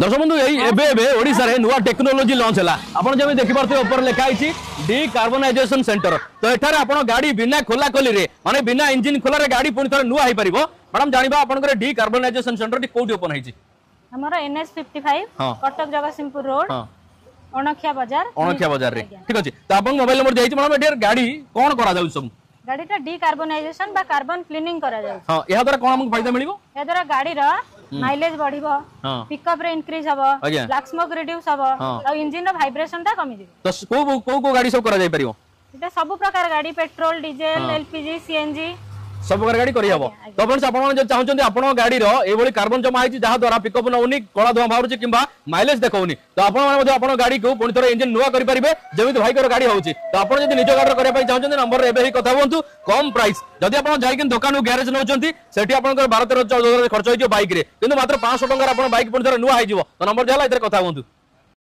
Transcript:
दर्शक बंधु ओडिशा रे नुआ टेक्नोलोजी लॉन्च है आपन जब देखि पारते ऊपर लिखा है डिकार्बनाइजेशन सेंटर तो एठारे आपन गाड़ी बिना खोला खोली रे माने बिना इंजन खोला रे गाड़ी पुनी थरे नुआ होई परिबो मैडम जानिबा आपन करे डिकार्बनाइजेशन सेंटर टी कोठी ओपन है हमर NH 55 कटक जगतसिंहपुर रोड अणखिया बाजार रे ठीक अछि त आपन मोबाइल नंबर जाई मैडम एटर गाड़ी कोन करा जाउ सब गाड़ीटा डिकार्बनाइजेशन बा कार्बन क्लीनिंग करा जाउ हां एहा द्वारा कोन हमक फायदा मिलिबो ए द्वारा गाड़ी रा माइलेज बढ़िबो पिकअप रे इंक्रीज हबो ब्लैक स्मोक रिड्यूस हबो और इंजन रो वाइब्रेशन ता कमी दिबो तो को गाड़ी सब करा जाई परिबो एटा सब प्रकार गाड़ी पेट्रोल डीजल एलपीजी सीएनजी सब प्रकार गाड़ी करी हबो तो फ्रेंड्स आपण जे चाहउछन आपण गाड़ी रो एबोली कार्बन जमा आइछि जहा द्वारा पिकअप नउनी कळा धुआ बाहरुछि किबा माइलेज देखौनी तो आपण माने मध्ये आपण गाड़ी को पुनी थोर इंजन नुवा करि परिबे जेमिति भाई कर गाड़ी होउछि तो आपण जदि निज गाड़ी करिया पई चाहउछन नंबर एबे ही कथा होंतु कम प्राइस जदि आपण जाई किन दुकान गैरेज नउछंती सेठी आपण 12 13 14 खर्च होइजो बाइक रे किंतु मात्र 500 टका आपण बाइक पुनी थोर नुवा आइजिवो तो नंबर जाला इधर कथा होंतु।